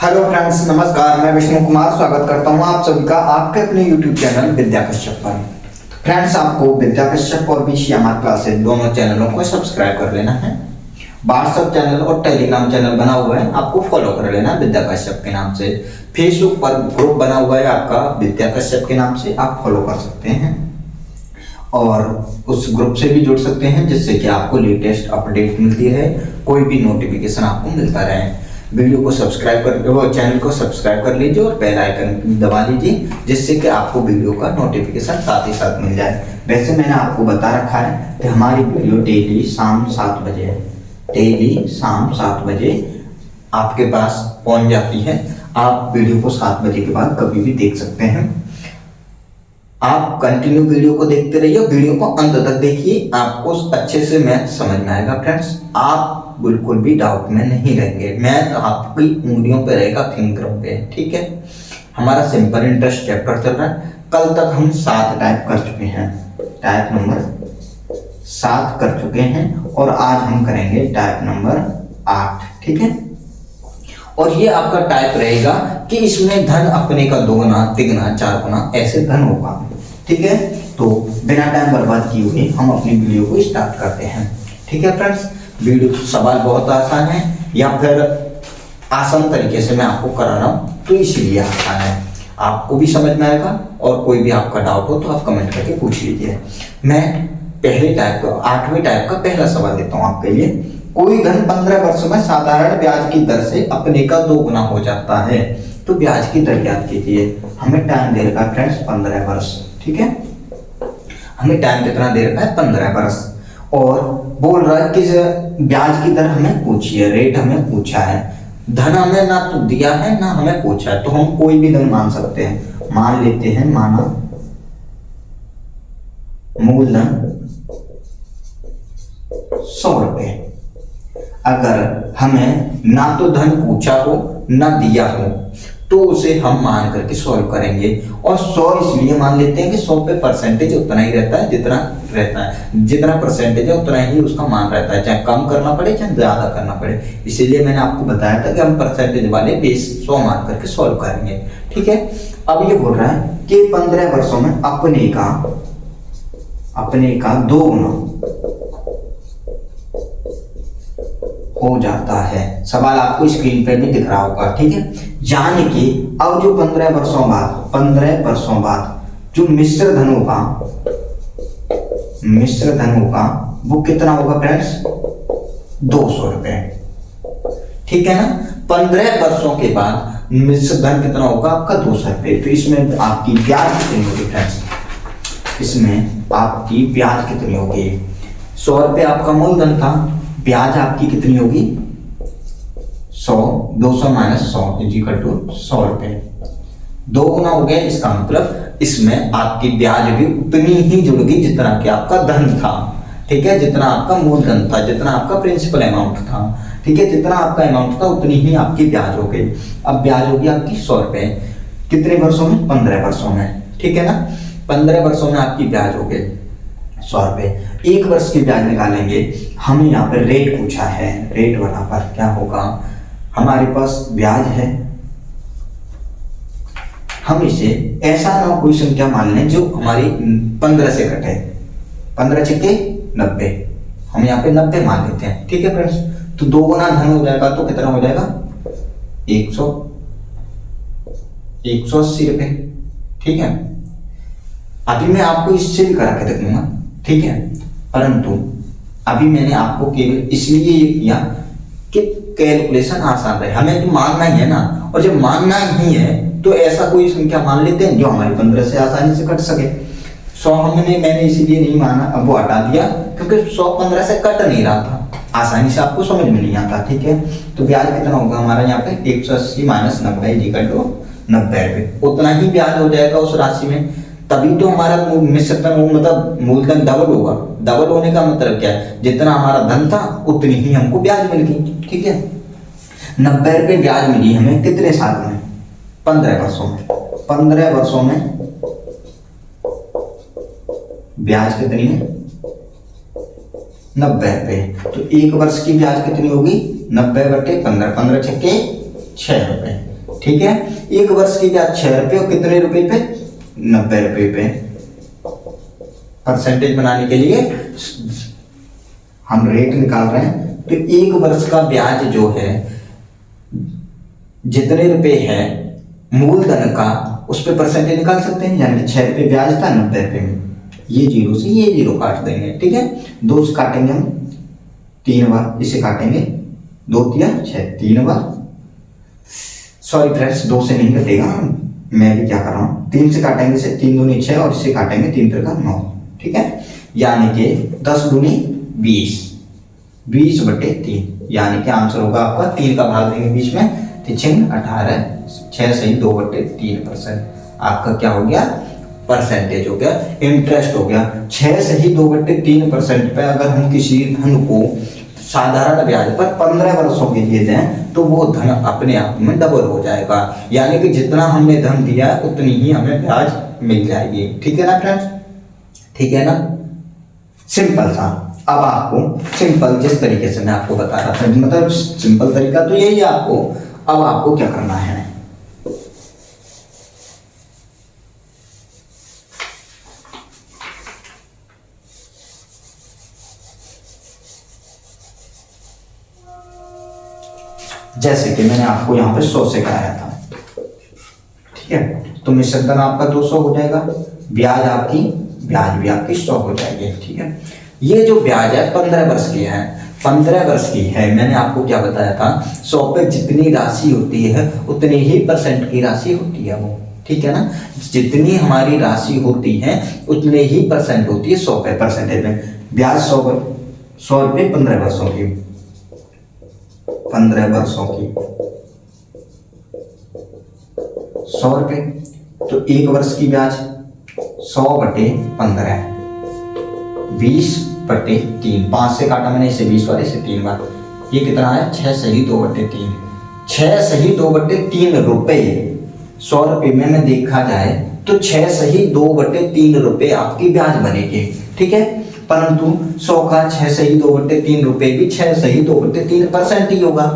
Hello friends, नमस्कार। मैं विष्णु कुमार स्वागत करता हूं आप सभी का आपके अपने YouTube चैनल विद्या कश्यप पर। फ्रेंड्स, आपको विद्या कश्यप और BCMR क्लासेस दोनों चैनलों को सब्सक्राइब कर लेना है। व्हाट्सएप चैनल और टेलीग्राम चैनल बना हुआ है, आपको फॉलो कर लेना विद्या कश्यप के नाम से। फेसबुक पर ग्रुप बना हुआ है आपका विद्या कश्यप के नाम से, आप फॉलो कर सकते हैं और उस ग्रुप से भी जुड़ सकते हैं, जिससे कि आपको लेटेस्ट अपडेट मिलती है, कोई भी नोटिफिकेशन आपको मिलता रहे। वीडियो को सब्सक्राइब कर वो चैनल को सब्सक्राइब कर लीजिए और बेल आइकन दबा लीजिए, जिससे कि आपको वीडियो का नोटिफिकेशन साथ ही साथ मिल जाए। वैसे मैंने आपको बता रखा है कि हमारी वीडियो डेली शाम 7 बजे है, डेली शाम 7 बजे आपके पास पहुंच जाती है। आप वीडियो को 7 बजे के बाद कभी भी देख सकते हैं। आप कंटिन्यू वीडियो को देखते रहिए, वीडियो को अंत तक देखिए, आपको अच्छे से मैथ समझ में आएगा। फ्रेंड्स, आप बिल्कुल भी डाउट में नहीं रहेंगे, मैथ आपकी उंगलियों पे रहेगा, फिंगर पे, ठीक है। हमारा सिंपल इंटरेस्ट चैप्टर चल रहा है। कल तक हम 7 टाइप कर चुके हैं, टाइप नंबर 7 कर चुके हैं और आज हम करेंगे टाइप नंबर 8, ठीक है। और ये आपका टाइप रहेगा कि इसमें धन अपने का 2 गुना 3 गुना 4 गुना ऐसे धन होगा, ठीक है। तो बिना टाइम बर्बाद किए हुए हम अपनी वीडियो को स्टार्ट करते हैं, ठीक है फ्रेंड्स। वीडियो सवाल बहुत आसान है या फिर आसान तरीके से मैं आपको करा रहा हूँ, तो इसलिए आसान है, आपको भी समझ में आएगा। और कोई भी आपका डाउट हो तो आप कमेंट करके पूछ लीजिए। मैं पहले टाइप का 8वें टाइप का पहला सवाल देता हूँ आपके लिए। कोई धन 15 वर्षों में साधारण ब्याज की दर से अपने का 2 गुना हो जाता है, तो ब्याज की दर याद कीजिए। हमें टाइम दे रखा है फ्रेंड्स 15 वर्ष, ठीक है। हमें टाइम कितना दे रखा है 15 वर्ष और बोल रहा है कि ब्याज की दर हमें पूछी है, रेट हमें पूछा है। धन हमें ना तो दिया है ना हमें पूछा है, तो हम कोई भी धन मान सकते हैं। मान लेते हैं, माना मूलधन 100 रुपए। अगर हमें ना तो धन पूछा हो ना दिया हो, तो उसे हम मान करके सॉल्व करेंगे। और 100 इसलिए मान लेते हैं कि 100 पे परसेंटेज उतना ही रहता है जितना रहता है, जितना परसेंटेज है उतना ही उसका मान रहता है, चाहे कम करना पड़े चाहे ज्यादा करना पड़े। इसीलिए मैंने आपको बताया था कि हम परसेंटेज वाले बेस 100 मान करके सॉल्व करेंगे, ठीक है। अब ये बोल रहा है कि 15 वर्षों में अपने का 2 गुना हो जाता है। सवाल आपको स्क्रीन पर भी दिख रहा होगा, ठीक है। यानी कि अब जो 15 वर्षों बाद जो मिश्र धन होगा वो कितना होगा फ्रेंड्स? 200 रुपए, ठीक है ना। 15 वर्षों के बाद मिश्र धन कितना होगा आपका? 200 रुपए। तो इसमें आपकी ब्याज कितनी होगी फ्रेंड्स? इसमें आपकी ब्याज कितनी होगी? 100 रुपए आपका मूलधन था, ब्याज आपकी कितनी होगी? 100, 200 माइनस 100 इक्वल टू 100 रुपए। 2 गुना हो गया, इसका मतलब इसमें आपकी ब्याज भी उतनी ही जुड़गी जितना कि आपका धन था, ठीक है। जितना आपका मूलधन था, जितना आपका प्रिंसिपल अमाउंट था, ठीक है। जितना आपका अमाउंट था उतनी ही आपकी ब्याज हो गई। अब ब्याज होगी आपकी 100 रुपए। कितने वर्षों में? 15 वर्षों में, ठीक है ना। 15 वर्षों में आपकी ब्याज हो गई 100 रुपए। 1 वर्ष की ब्याज निकालेंगे। हमें यहाँ पर रेट पूछा है, रेट वाला पर क्या होगा? हमारे पास ब्याज है, हम इसे ऐसा ना कोई संख्या मान लें जो हमारी 15 से कटे। 15 छक्के 90, हम यहाँ पे 90 मान लेते हैं, ठीक है फ्रेंड्स। तो 2 गुना धन हो जाएगा तो कितना हो जाएगा? 180 रुपए, ठीक है। अभी मैं आपको इससे भी करा के देखूंगा, ठीक है। परंतु अभी मैंने आपको केवल इसलिए ये किया कि कैलकुलेशन आसान रहे। हमें तो मानना ही है ना, और जब मानना ही है तो ऐसा कोई संख्या मान लेते हैं जो हमारी 15 से आसानी से कट सके। 100 मैंने इसीलिए नहीं माना, अब वो हटा दिया क्योंकि 100 15 से कट नहीं रहा था, आसानी से आपको समझ में नहीं आता, ठीक है। तो ब्याज कितना होगा हमारा यहाँ पे? 180 माइनस 90 इक्वल टू 90 रुपए। उतना ही ब्याज हो जाएगा उस राशि में, तभी तो हमारा मतलब मूलधन डबल होगा। डबल होने का मतलब क्या है? जितना हमारा धन था उतनी ही हमको ब्याज मिल गई, ठीक है। 90 रुपए ब्याज मिली हमें कितने साल में? 15 वर्षों में। 15 वर्षों में ब्याज कितनी है? 90 रुपए। तो 1 वर्ष की ब्याज कितनी होगी? 90 बटे 15, 15 छक्के 6 रुपए। ठीक है। एक वर्ष की ब्याज 6 रुपये और कितने रुपए पे? 90 रुपये पे। परसेंटेज बनाने के लिए हम रेट निकाल रहे हैं, तो एक वर्ष का ब्याज जो है जितने रुपए है मूलधन का, उस पर परसेंटेज निकाल सकते हैं। यानी कि 6 रुपये ब्याज था, 90 रुपये में ये जीरो से ये जीरो काट देंगे, ठीक है। 2 से काटेंगे हम 3 बार, इसे काटेंगे 2 तिया 6, 3 बार। सॉरी फ्रेंड्स, 2 से नहीं कटेगा, मैं भी क्या कर रहा हूँ, 3 से काटेंगे, इसे 3 दूनी 6 और इससे काटेंगे 3 त्रिका 9, ठीक है। यानी कि 10 दूनी 20, 20/3, यानी कि आंसर होगा आपका 3 का भाग देंगे बीच में, 3 18, 6 सही 2/3%। आपका क्या हो गया? परसेंटेज हो गया, इंटरेस्ट हो गया। 6 सही 2/3% पे अगर हम किसी धन को साधारण ब्याज पर 15 वर्षों के लिए दें तो वो धन अपने आप में डबल हो जाएगा। यानी कि जितना हमने धन दिया है उतनी ही हमें ब्याज मिल जाएगी, ठीक है ना फ्रेंड्स? ठीक है ना, सिंपल था। अब आपको सिंपल जिस तरीके से मैं आपको बता रहा था, मतलब सिंपल तरीका तो यही है आपको। अब आपको क्या करना है, जैसे कि मैंने आपको यहाँ पे 100 से कराया था, ठीक है, तो मिश्रित धन आपका 200 हो जाएगा, ब्याज भी आपकी 100 हो जाएगी, ठीक है। ये जो ब्याज है 15 वर्ष की है, 15 वर्ष की है। मैंने आपको क्या बताया था, 100 पे जितनी राशि होती है उतनी ही परसेंट की राशि होती है वो, ठीक है ना। जितनी हमारी राशि होती है उतने ही परसेंट होती है 100 पे परसेंटेज में। ब्याज 100 रुपये 15 वर्षों की, 15 वर्षों की 100 रुपये, तो एक वर्ष की ब्याज 100/15, 20/3, 5 से काटा मैंने इसे 20 बार, इसे 3 बार, ये कितना है? 6 सही 2/3, 6 सही 2/3 रुपए। 100 रुपये में देखा जाए तो 6 सही 2/3 रुपए आपकी ब्याज बनेगी, ठीक है। परंतु 100 का 6 सही 2/3 रुपए भी 6 सही 2/3% ही होगा,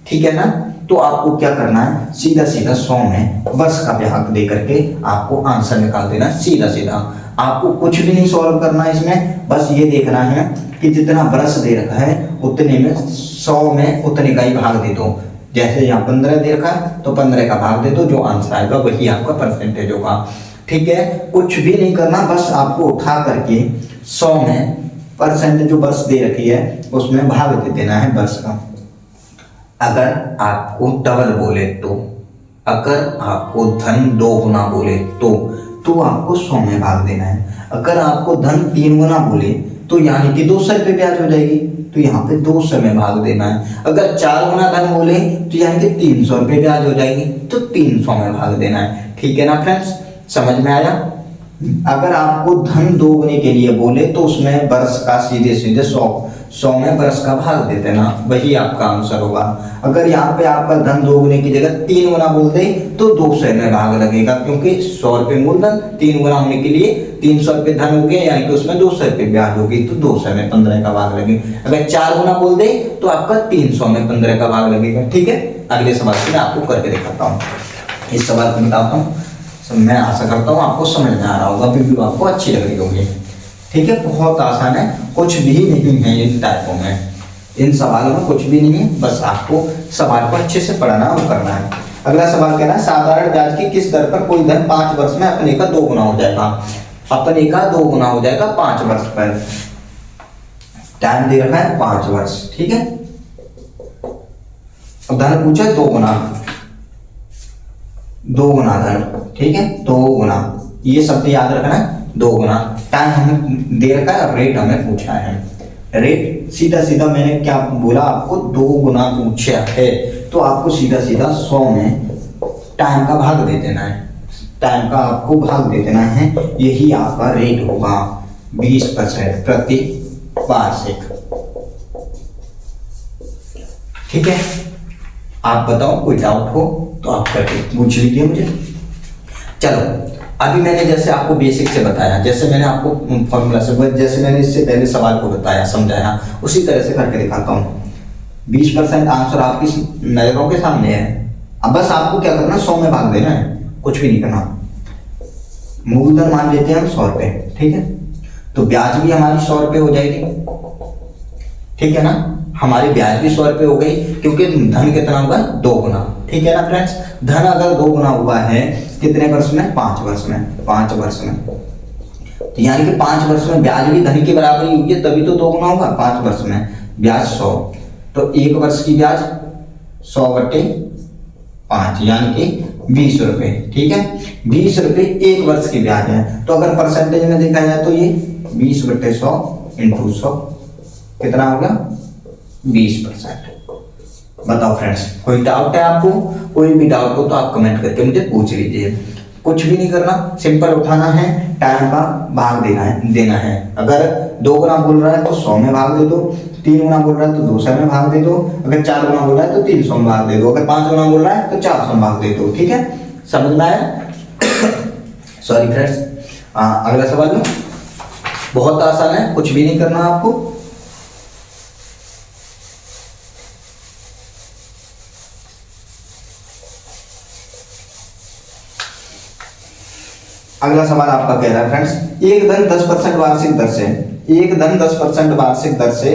ठीक है ना। तो आपको क्या करना है, सीधा सीधा 100 में वर्ष का ब्याज दे करके आपको आंसर निकाल देना, सीधा सीधा। आपको कुछ भी नहीं सॉल्व करना है इसमें, बस ये देखना है कि जितना वर्ष दे रखा है उतने में 100 में उतने का ही भाग दे दो। जैसे यहाँ 15 दे रखा है तो 15 का भाग दे दो, जो आंसर आएगा वही आपका परसेंटेज होगा, ठीक है। कुछ भी नहीं करना, बस आपको उठा करके 100 में परसेंटेज जो वर्ष दे रखी है उसमें भाग दे देना है वर्ष का। अगर आपको डबल बोले तो, अगर आपको धन 2 गुना बोले तो आपको 100 में भाग देना है। अगर आपको धन 3 गुना बोले तो यानी कि 200 रुपये ब्याज हो जाएगी, तो यहाँ पे 200 में भाग देना है। अगर 4 गुना धन बोले तो यानी कि 300 रुपये ब्याज हो जाएगी, तो 300 में भाग देना है, ठीक है ना फ्रेंड्स? समझ में आया? अगर आपको धन 2 गुने के लिए बोले तो उसमें वर्ष का सीधे सीधे 100 में वर्ष का भाग दे देना, वही आपका आंसर होगा। अगर यहाँ पे आपका धन 2 गुने की जगह 3 गुना बोल दे तो 200 में भाग लगेगा, क्योंकि 100 रुपये मूलधन, 3 गुना होने के लिए 300 रुपये धन हो गया, यानी कि उसमें 200 रुपये ब्याज होगी, तो 200 में 15 का भाग लगेगा। अगर 4 गुना बोल दे तो आपका 300 में 15 का भाग लगेगा, ठीक है। अगले सवाल से मैं आपको करके दिखाता हूँ, इस सवाल को बताता हूँ। मैं आशा करता हूँ आपको समझ में आ रहा होगा, वीडियो आपको अच्छी लग रही होगी, ठीक है। बहुत आसान है, कुछ भी नहीं है इन टाइपों में, इन सवालों में कुछ भी नहीं है, बस आपको सवाल को अच्छे से पढ़ना और करना है। अगला सवाल कह रहा है, साधारण ब्याज की किस दर पर कोई धन 5 वर्ष में अपने का 2 गुना हो जाएगा। अपने का 2 गुना हो जाएगा 5 वर्ष पर। टाइम दे रखा है 5 वर्ष, ठीक है। धन पूछा 2 गुना, 2 गुना धन, ठीक है, 2 गुना, ये शब्द याद रखना है, 2 गुना। टाइम हमें दे रखा है, रेट हमें पूछा है, रेट सीधा सीधा मैंने क्या बोला आपको, 2 गुना पूछा है, तो आपको सीधा सीधा 100 में टाइम का भाग दे देना है, टाइम का आपको भाग दे देना है, यही आपका रेट होगा 20% प्रति वार्षिक, ठीक है। आप बताओ, कोई डाउट हो तो आप करके पूछ लीजिए मुझे। चलो, अभी मैंने जैसे आपको बेसिक से बताया, जैसे मैंने आपको फॉर्मूला से, जैसे मैंने इससे पहले सवाल को बताया समझाया, उसी तरह से करके दिखाता हूँ। 20% आंसर आपकी नजरों के सामने है, अब बस आपको क्या करना, 100 में भाग देना है, कुछ भी नहीं करना। मूलधन मान लेते हैं हम 100 रुपए, ठीक है, तो ब्याज भी हमारी 100 रुपए हो जाएगी, ठीक है ना, हमारी ब्याज भी 100 रुपए हो गई, क्योंकि धन कितना होगा, 2 गुना, ठीक है ना फ्रेंड्स। धन अगर 2 गुना हुआ है कितने वर्ष में, 5 वर्ष में, 5 वर्ष में, तो यानी कि 5 वर्ष में ब्याज भी धन की बराबरी हुई है, तभी तो 2 गुना होगा। 5 वर्ष में ब्याज 100, तो 1 वर्ष की ब्याज 100/5 यानी कि 20 रुपए, ठीक है। 20 रुपए 1 वर्ष की ब्याज है, तो अगर परसेंटेज में देखा जाए तो ये 20/100 × 100 कितना होगा, 20%। बताओ फ्रेंड्स, कोई डाउट है आपको? कोई भी डाउट हो तो आप कमेंट करके मुझे पूछ लीजिए। कुछ भी नहीं करना, सिंपल उठाना है, टाइम का भाग देना है। अगर 2 गुना बोल रहा है तो 100 में भाग दे दो, 3 गुना बोल रहा है तो 200 में भाग दे दो, अगर 4 गुना बोल रहा है तो 300 में भाग दे दो, अगर 5 गुना बोल रहा है तो 400 में भाग दे दो, ठीक है, समझ में आया? सॉरी फ्रेंड्स, अगला सवाल लो, बहुत आसान है, कुछ भी नहीं करना आपको। अगला सवाल आपका कह रहा है फ्रेंड्स, एक धन 10% वार्षिक दर से, एक धन 10% वार्षिक दर से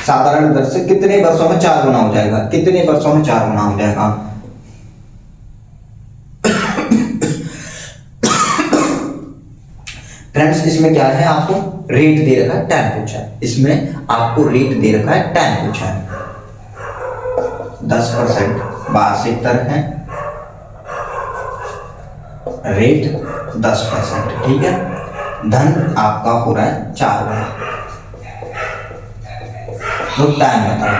साधारण दर से कितने वर्षों में 4 गुना हो जाएगा, कितने वर्षों में 4 गुना हो जाएगा? फ्रेंड्स इसमें क्या है, आपको रेट दे रखा है, टाइम पूछा है, इसमें आपको रेट दे रखा है, टाइम पूछा है। 10% वार्षिक दर है, रेट 10%, ठीक है, धन आपका हो रहा है 4 गुना, तो टाइम बताओ।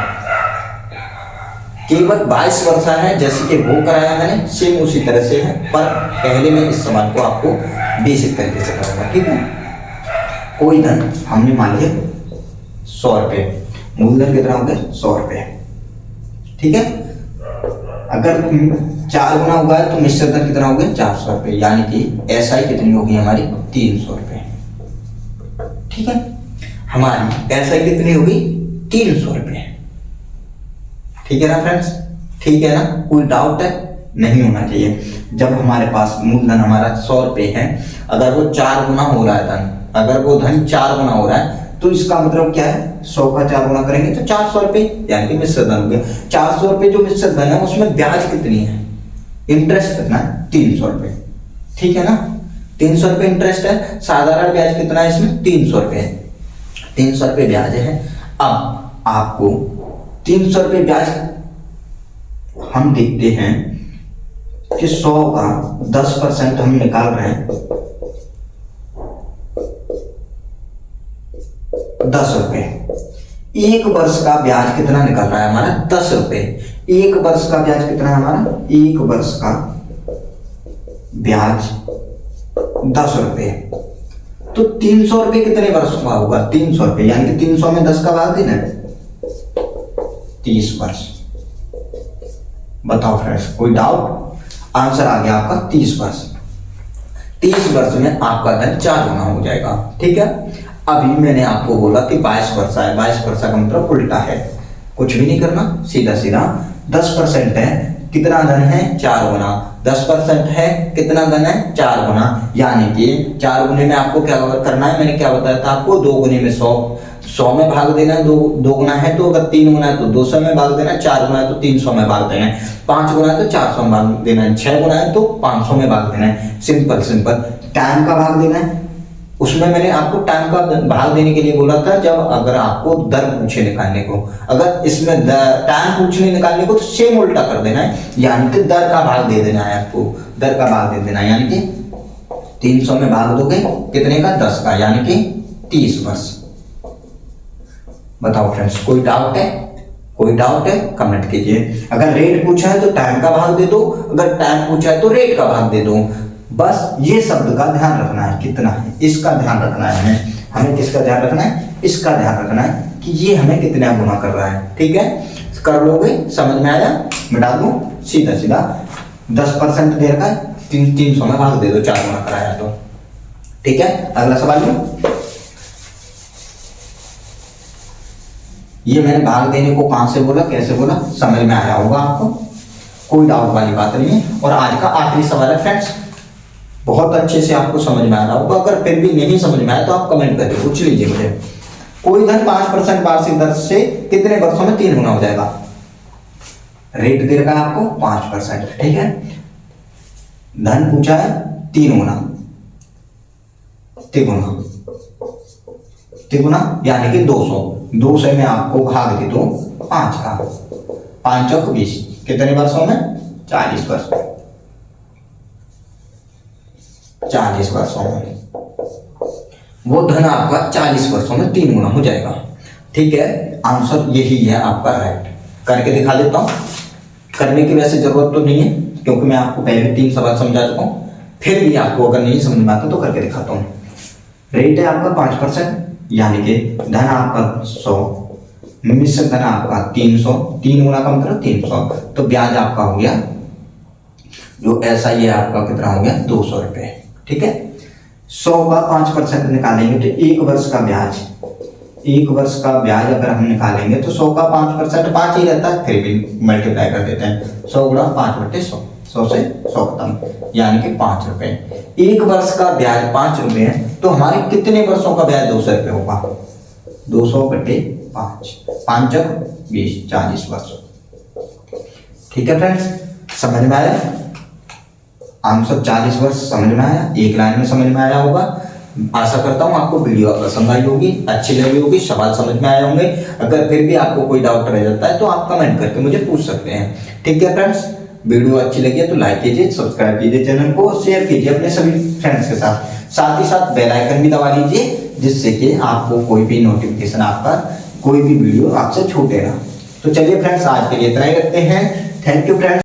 केवल 22 वर्ष है, जैसे कि वो कराया मैंने सेम उसी तरह से है, पर पहले मैं इस सवाल को आपको बेसिक तरीके से कराऊंगा, ठीक है। कोई धन हमने मान लिया 100 रुपए, मूलधन कितना हो गया, 100 रुपए, ठीक है। अगर 4 गुना हुआ है तो मिश्र धन कितना हो गया, 400 रुपए, यानी कि एसआई कितनी होगी हमारी, 300 रुपए, ठीक है। हमारी एसआई कितनी होगी, 300 रुपए, ठीक है ना फ्रेंड्स, ठीक है ना, कोई डाउट है? नहीं होना चाहिए। जब हमारे पास मूलधन हमारा 100 रुपए है, अगर वो 4 गुना हो रहा है धन, अगर वो धन 4 गुना हो रहा है, तो इसका मतलब क्या है, 100 का 4 गुना करेंगे तो 400 रुपए, यानी कि मिश्र धन हो गया। 400 रुपए जो मिश्र धन है उसमें ब्याज कितनी है, इंटरेस्ट कितना है, 300 रुपए, ठीक है ना, 300 रुपए इंटरेस्ट है। साधारण ब्याज कितना है इसमें, 300 रुपए, 300 रुपए ब्याज है। अब आपको 300 रुपए ब्याज हम देखते हैं कि 100 का 10% हम निकाल रहे हैं, 10 रुपए। 1 वर्ष का ब्याज कितना निकल रहा है हमारा, 10 रुपए। 1 वर्ष का ब्याज कितना है हमारा, 1 वर्ष का ब्याज 10 रुपए, तो 300 रुपए कितने वर्ष का होगा, 300 रुपए, यानी कि 300 में 10 का भाग देना है, 30 वर्ष। बताओ फ्रेंड्स, कोई डाउट? आंसर आ गया आपका 30 वर्ष। 30 वर्ष में आपका धन 4 गुना हो जाएगा, ठीक है। अभी मैंने आपको बोला कि 22 वर्ष है, 22 वर्ष का मतलब उल्टा है, कुछ भी नहीं करना, सीधा सीधा 10% है, कितना धन है, 4 गुना, 10% है, कितना धन है, 4 गुना, यानी कि 4 गुने में आपको क्या करना है, मैंने क्या बताया था आपको, 2 गुने में 100 में भाग देना है, 2 गुना है तो, अगर 3 गुना है तो 200 में भाग देना है, 4 गुना है तो 300 में भाग देना है, 5 गुना है तो 400 में भाग देना है, 6 गुना है तो 500 में भाग देना है। Simple simple. टाइम का भाग देना है, उसमें मैंने आपको टाइम का भाग देने के लिए बोला था, जब अगर आपको दर पूछे निकालने को, अगर इसमें टाइम पूछने निकालने को तो सेम उल्टा कर देना है, यानी कि दर का भाग दे देना है आपको, दर का भाग दे देना है, यानी कि 300 में भाग दोगे कितने का, 10 का, यानी कि 30 वर्ष। बताओ फ्रेंड्स, कोई डाउट है? कोई डाउट है कमेंट कीजिए। अगर रेट पूछा है तो टाइम का भाग दे दो, अगर टाइम पूछा है तो रेट का भाग दे दो। बस ये शब्द का ध्यान रखना है, कितना है इसका ध्यान रखना है, हमें किसका ध्यान रखना है, इसका ध्यान रखना है कि ये हमें कितना गुना कर रहा है, ठीक है। कर लोगे, समझ में आया? मिटा दो, सीधा सीधा 10% दे रखा है, 300 में भाग दे दो, 4 गुना कराया तो, ठीक है। अगला सवाल लो। ये मैंने भाग देने को कहां से बोला, कैसे बोला, समझ में आया होगा आपको। कोई डाउट वाली बात नहीं है। और आज का आखिरी सवाल है फ्रेंड्स, बहुत अच्छे से आपको समझ में आ रहा होगा, अगर फिर भी नहीं समझ में आया तो आप कमेंट करके पूछ लीजिए मुझे। कोई धन 5% वार्षिक दर से कितने वर्षों में 3 गुना हो जाएगा? रेट दे रखा है आपको 5%, ठीक है। धन पूछा है 3 गुना, तिगुना यानी कि 200। 200 में आपको भाग दे दो 5 का, 5 चौक 20, कितने वर्षों में? 40 वर्ष, 40 वर्षों में वो धन आपका 40 वर्षों में 3 गुना हो जाएगा, ठीक है। आंसर यही है आपका राइट। करके दिखा देता हूं। करने की वैसे जरूरत तो नहीं है क्योंकि मैं आपको पहले 3 सवाल समझा चुका हूं, फिर भी आपको अगर नहीं समझ में आता तो करके दिखाता हूं। रेट है आपका 5%, यानी कि धन आपका 100, मिश्र धन आपका 300, 3 गुना का मतलब 300, तो ब्याज आपका हो गया जो ऐसा ही है आपका कितना हो गया? 200 रुपए, ठीक है। 100 का 5% निकालेंगे तो 1 वर्ष का ब्याज, 1 वर्ष का ब्याज अगर हम निकालेंगे तो 100 का 5% 5 ही रहता है, फिर भी मल्टीप्लाई कर देते हैं। 100 गुणा 5/100, 100 से 100 खत्म, यानी कि 5 रुपए। 1 वर्ष का ब्याज 5 रुपए है, तो हमारे कितने वर्षों का ब्याज 200 रुपए होगा? 200/5, 5 चौक 20, 40 वर्ष, ठीक है फ्रेंड्स। समझ में आया? आंसर 40 वर्ष समझ में आया, एक लाइन में समझ में आया होगा। आशा करता हूँ आपको वीडियो पसंद आई होगी, अच्छी लगी होगी, सवाल समझ में आए होंगे। अगर फिर भी आपको कोई डाउट रह जाता है तो आप कमेंट करके मुझे पूछ सकते हैं, ठीक है फ्रेंड्स। वीडियो अच्छी लगी है तो लाइक कीजिए, सब्सक्राइब कीजिए चैनल को, शेयर कीजिए अपने सभी फ्रेंड्स के साथ, साथ ही साथ बेल आइकन भी दबा लीजिए जिससे कि आपको कोई भी नोटिफिकेशन, आपका कोई भी वीडियो आपसे छूटेगा। तो चलिए फ्रेंड्स, आज के लिए इतना ही रखते हैं। Thank you friends.